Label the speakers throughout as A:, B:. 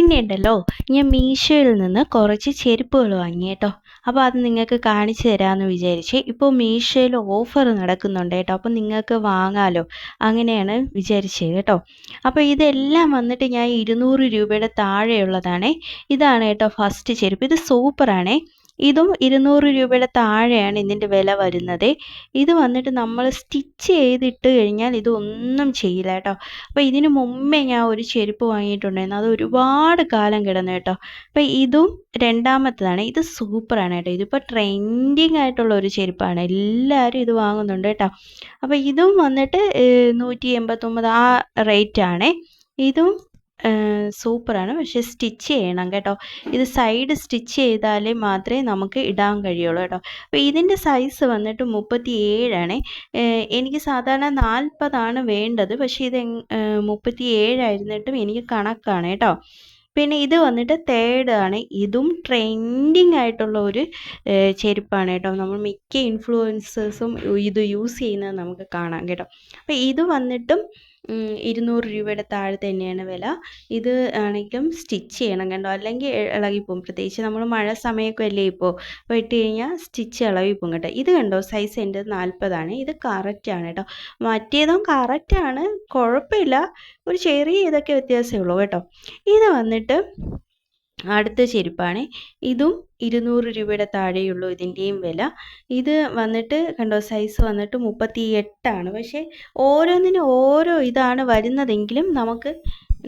A: പിന്നെ ഉണ്ടല്ലോ, ഞാൻ മീഷോയിൽ നിന്ന് കുറച്ച് ചെരുപ്പുകൾ വാങ്ങി കേട്ടോ. അപ്പോൾ അത് നിങ്ങൾക്ക് കാണിച്ചു തരാമെന്ന് വിചാരിച്ച്. ഇപ്പോൾ മീഷോയിൽ ഓഫർ നടക്കുന്നുണ്ട് കേട്ടോ, അപ്പോൾ നിങ്ങൾക്ക് വാങ്ങാമല്ലോ, അങ്ങനെയാണ് വിചാരിച്ചത് കേട്ടോ. അപ്പോൾ ഇതെല്ലാം വന്നിട്ട് ഞാൻ 200 രൂപയുടെ താഴെയുള്ളതാണേ. ഇതാണ് കേട്ടോ ഫസ്റ്റ് ചെരുപ്പ്. ഇത് സൂപ്പറാണേ. ഇതും 200 രൂപയുടെ താഴെയാണ് ഇതിൻ്റെ വില വരുന്നത്. ഇത് വന്നിട്ട് നമ്മൾ സ്റ്റിച്ച് ചെയ്തിട്ട് കഴിഞ്ഞാൽ ഇതൊന്നും ചെയ്യില്ല കേട്ടോ. അപ്പോൾ ഇതിന് മുമ്പേ ഞാൻ ഒരു ചെരുപ്പ് വാങ്ങിയിട്ടുണ്ടായിരുന്നു, അത് ഒരുപാട് കാലം കിടന്നു കേട്ടോ. അപ്പോൾ ഇതും രണ്ടാമത്തതാണ്. ഇത് സൂപ്പറാണ് കേട്ടോ. ഇതിപ്പോൾ ട്രെൻഡിങ് ആയിട്ടുള്ള ഒരു ചെരുപ്പാണ്, എല്ലാവരും ഇത് വാങ്ങുന്നുണ്ട് കേട്ടോ. അപ്പോൾ ഇതും വന്നിട്ട് 189 ആ റേറ്റാണേ. ഇതും സൂപ്പറാണ്, പക്ഷേ സ്റ്റിച്ച് ചെയ്യണം കേട്ടോ. ഇത് സൈഡ് സ്റ്റിച്ച് ചെയ്താലേ മാത്രമേ നമുക്ക് ഇടാൻ കഴിയുള്ളൂ കേട്ടോ. അപ്പോൾ ഇതിൻ്റെ സൈസ് വന്നിട്ട് 37 എനിക്ക് സാധാരണ 40 വേണ്ടത്, പക്ഷേ ഇത് 37 ആയിരുന്നിട്ടും എനിക്ക് കണക്കാണ് കേട്ടോ. പിന്നെ ഇത് വന്നിട്ട് തേർഡ് ആണ്. ഇതും ട്രെൻഡിങ് ആയിട്ടുള്ള ഒരു ചെരുപ്പാണ് കേട്ടോ. നമ്മൾ മിക്ക ഇൻഫ്ലുവൻസേഴ്സും ഇത് യൂസ് ചെയ്യുന്നത് നമുക്ക് കാണാം കേട്ടോ. അപ്പോൾ ഇത് വന്നിട്ടും 200 രൂപയുടെ താഴെ തന്നെയാണ് വില. ഇത് ആണെങ്കിലും സ്റ്റിച്ച് ചെയ്യണം കേട്ടോ, അല്ലെങ്കിൽ ഇളകിപ്പോവും. പ്രത്യേകിച്ച് നമ്മൾ മഴ സമയമൊക്കെ അല്ലേ ഇപ്പോൾ, അപ്പോൾ ഇട്ട് കഴിഞ്ഞാൽ സ്റ്റിച്ച് ഇളകിപ്പോവും കേട്ടോ. ഇത് കണ്ടോ, സൈസ് എൻ്റെ 40. ഇത് കറക്റ്റാണ് കേട്ടോ. മറ്റേതും കറക്റ്റാണ്, കുഴപ്പമില്ല, ഒരു ചെറിയ ഇതൊക്കെ വ്യത്യാസമേ ഉള്ളൂ കേട്ടോ. ഇത് വന്നിട്ട് അടുത്ത ചെരുപ്പാണ്. ഇതും 200 രൂപയുടെ താഴെയുള്ളൂ ഇതിൻ്റെയും വില. ഇത് വന്നിട്ട് കണ്ടോ, സൈസ് വന്നിട്ട് 38. പക്ഷേ ഓരോന്നിനും ഓരോ ഇതാണ് വരുന്നതെങ്കിലും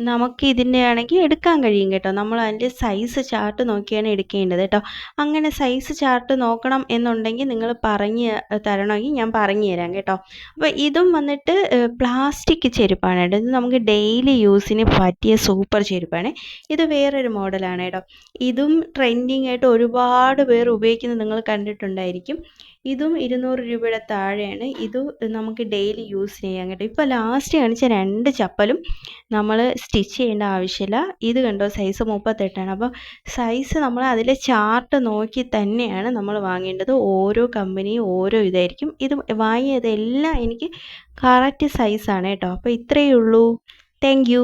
A: നമുക്ക് ഇതിൻ്റെ ആണെങ്കിൽ എടുക്കാൻ കഴിയും കേട്ടോ. നമ്മൾ അതിൻ്റെ സൈസ് ചാർട്ട് നോക്കിയാണ് എടുക്കേണ്ടത് കേട്ടോ. അങ്ങനെ സൈസ് ചാർട്ട് നോക്കണം എന്നുണ്ടെങ്കിൽ നിങ്ങൾ പറഞ്ഞ് തരണമെങ്കിൽ ഞാൻ പറഞ്ഞു തരാം കേട്ടോ. അപ്പോൾ ഇതും വന്നിട്ട് പ്ലാസ്റ്റിക് ചെരുപ്പാണ് കേട്ടോ. ഇത് നമുക്ക് ഡെയിലി യൂസിന് പറ്റിയ സൂപ്പർ ചെരുപ്പാണ്. ഇത് വേറൊരു മോഡലാണ് കേട്ടോ. ഇതും ട്രെൻഡിങ് ആയിട്ട് ഒരുപാട് പേർ ഉപയോഗിക്കുന്നത് നിങ്ങൾ കണ്ടിട്ടുണ്ടായിരിക്കും. ഇതും 200 രൂപയുടെ താഴെയാണ്. ഇത് നമുക്ക് ഡെയിലി യൂസ് ചെയ്യാം കേട്ടോ. ഇപ്പോൾ ലാസ്റ്റ് കാണിച്ച 2 ചപ്പലും നമ്മൾ സ്റ്റിച്ച് ചെയ്യേണ്ട ആവശ്യമില്ല. ഇത് കണ്ടോ, സൈസ് 38. അപ്പോൾ സൈസ് നമ്മൾ അതിലെ ചാർട്ട് നോക്കി തന്നെയാണ് നമ്മൾ വാങ്ങേണ്ടത്. ഓരോ കമ്പനിയും ഓരോ ഇതായിരിക്കും. ഇത് വാങ്ങിയതെല്ലാം എനിക്ക് കറക്റ്റ് സൈസാണ് കേട്ടോ. അപ്പോൾ ഇത്രയേ ഉള്ളൂ. Thank you.